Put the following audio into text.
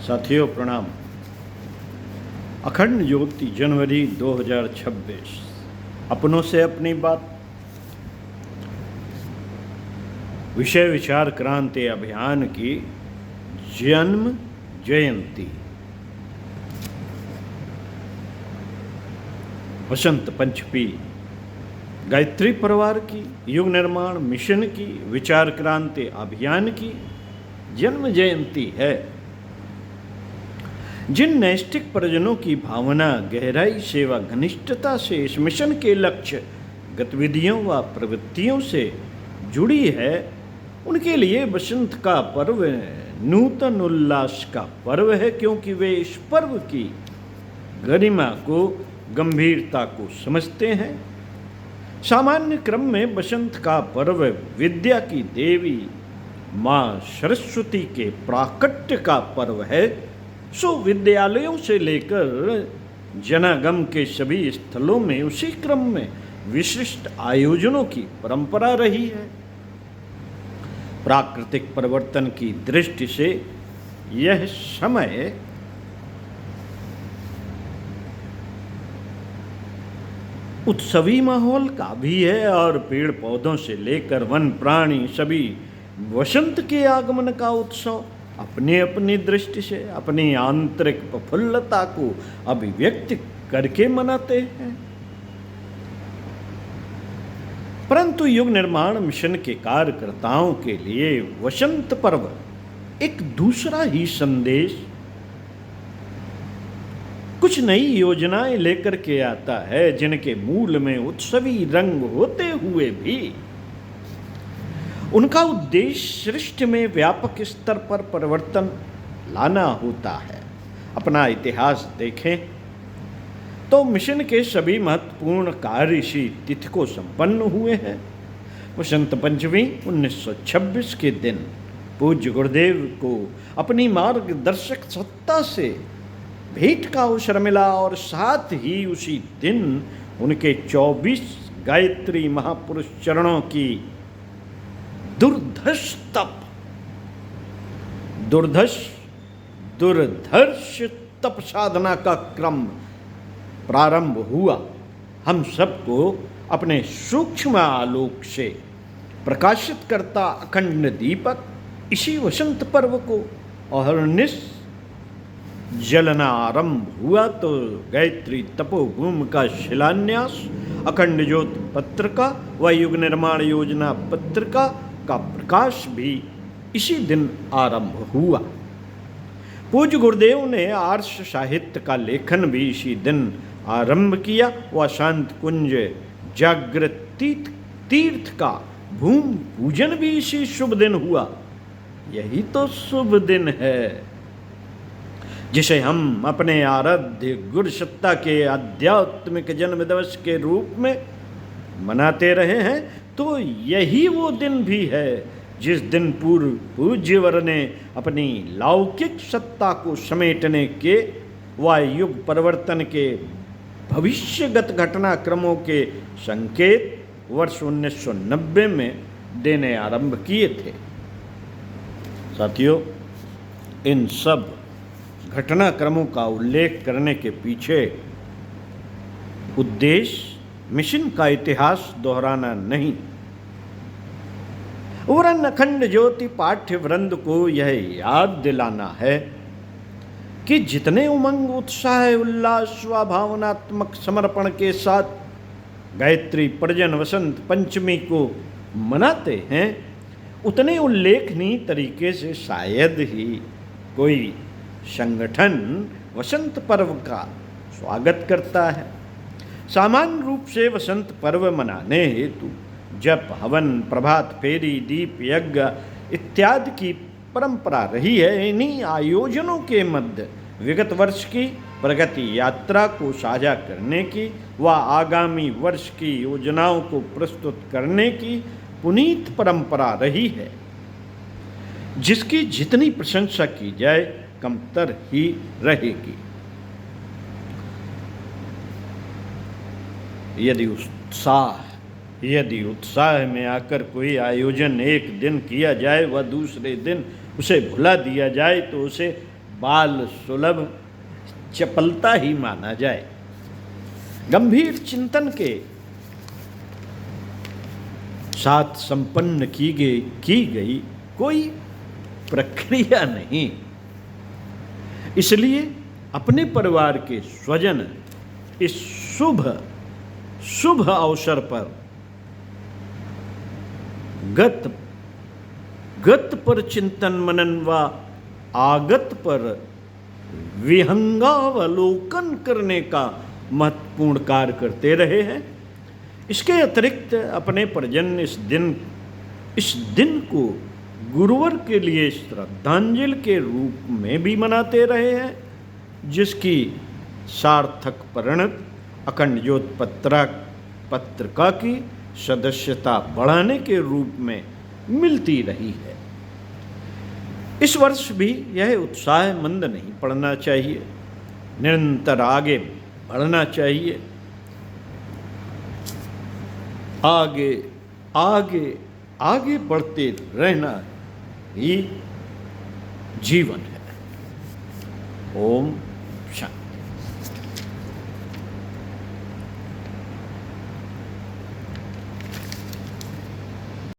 साथियों प्रणाम। अखंड ज्योति जनवरी 2026 अपनों से अपनी बात। विषय विचार क्रांति अभियान की जन्म जयंती। वसंत पंचमी गायत्री परिवार की, युग निर्माण मिशन की, विचार क्रांति अभियान की जन्म जयंती है। जिन नैष्ठिक परिजनों की भावना गहराई से व घनिष्ठता से इस मिशन के लक्ष्य गतिविधियों व प्रवृत्तियों से जुड़ी है, उनके लिए बसंत का पर्व नूतन उल्लास का पर्व है, क्योंकि वे इस पर्व की गरिमा को, गंभीरता को समझते हैं। सामान्य क्रम में बसंत का पर्व विद्या की देवी माँ सरस्वती के प्राकट्य का पर्व है। सो विद्यालयों से लेकर जनागम के सभी स्थलों में उसी क्रम में विशिष्ट आयोजनों की परंपरा रही है। प्राकृतिक परिवर्तन की दृष्टि से यह समय उत्सवी माहौल का भी है और पेड़ पौधों से लेकर वन प्राणी सभी वसंत के आगमन का उत्सव अपनी अपनी दृष्टि से अपनी आंतरिक प्रफुल्लता को अभिव्यक्त करके मनाते हैं। परंतु युग निर्माण मिशन के कार्यकर्ताओं के लिए वसंत पर्व एक दूसरा ही संदेश, कुछ नई योजनाएं लेकर के आता है, जिनके मूल में उत्सवी रंग होते हुए भी उनका उद्देश्य सृष्टि में व्यापक स्तर पर परिवर्तन लाना होता है। अपना इतिहास देखें तो मिशन के सभी महत्वपूर्ण कार्य इसी तिथि को संपन्न हुए हैं। वसंत पंचमी 1926 के दिन पूज्य गुरुदेव को अपनी मार्गदर्शक सत्ता से भेंट का अवसर मिला और साथ ही उसी दिन उनके 24 गायत्री महापुरुष चरणों की दुर्धर्ष तप साधना का क्रम प्रारंभ हुआ। हम सबको अपने सूक्ष्म आलोक से प्रकाशित करता अखंड दीपक इसी वसंत पर्व को अहर्निश जलना आरंभ हुआ तो गायत्री तपोभूमि का शिलान्यास, अखंड ज्योति पत्रिका व युग निर्माण योजना पत्रिका का प्रकाश भी इसी दिन आरंभ हुआ। पूज्य गुरुदेव ने आर्ष साहित्य का लेखन भी इसी दिन आरंभ किया व शांत कुंज जागृत तीर्थ का भूमि पूजन भी इसी शुभ दिन हुआ। यही तो शुभ दिन है जिसे हम अपने आराध्य गुरु सत्ता के आध्यात्मिक जन्म दिवस के रूप में मनाते रहे हैं। तो यही वो दिन भी है जिस दिन पूर्व पूज्यवर ने अपनी लौकिक सत्ता को समेटने के व युग परिवर्तन के भविष्यगत घटनाक्रमों के संकेत वर्ष 1990 में देने आरंभ किए थे। साथियों, इन सब घटनाक्रमों का उल्लेख करने के पीछे उद्देश्य मिशन का इतिहास दोहराना नहीं, वरन अखंड ज्योति पाठ्य वृंद को यह याद दिलाना है कि जितने उमंग, उत्साह, उल्लास व भावनात्मक समर्पण के साथ गायत्री परिजन वसंत पंचमी को मनाते हैं, उतने उल्लेखनीय तरीके से शायद ही कोई संगठन वसंत पर्व का स्वागत करता है। सामान्य रूप से वसंत पर्व मनाने हेतु जप, हवन, प्रभात फेरी, दीप यज्ञ इत्यादि की परंपरा रही है। इन्हीं आयोजनों के मध्य विगत वर्ष की प्रगति यात्रा को साझा करने की व आगामी वर्ष की योजनाओं को प्रस्तुत करने की पुनीत परंपरा रही है, जिसकी जितनी प्रशंसा की जाए कमतर ही रहेगी। यदि उत्साह में आकर कोई आयोजन एक दिन किया जाए व दूसरे दिन उसे भुला दिया जाए तो उसे बाल सुलभ चपलता ही माना जाए। गंभीर चिंतन के साथ संपन्न की गई कोई प्रक्रिया नहीं। इसलिए अपने परिवार के स्वजन इस शुभ अवसर पर गत पर चिंतन मनन व आगत पर विहंगावलोकन करने का महत्वपूर्ण कार्य करते रहे हैं। इसके अतिरिक्त अपने परिजन इस दिन को गुरुवर के लिए श्रद्धांजलि के रूप में भी मनाते रहे हैं, जिसकी सार्थक परिणत अखंड ज्योत पत्रिका की सदस्यता बढ़ाने के रूप में मिलती रही है। इस वर्ष भी यह उत्साह मंद नहीं पड़ना चाहिए, निरंतर आगे बढ़ना चाहिए। आगे बढ़ते रहना ही जीवन है। ओम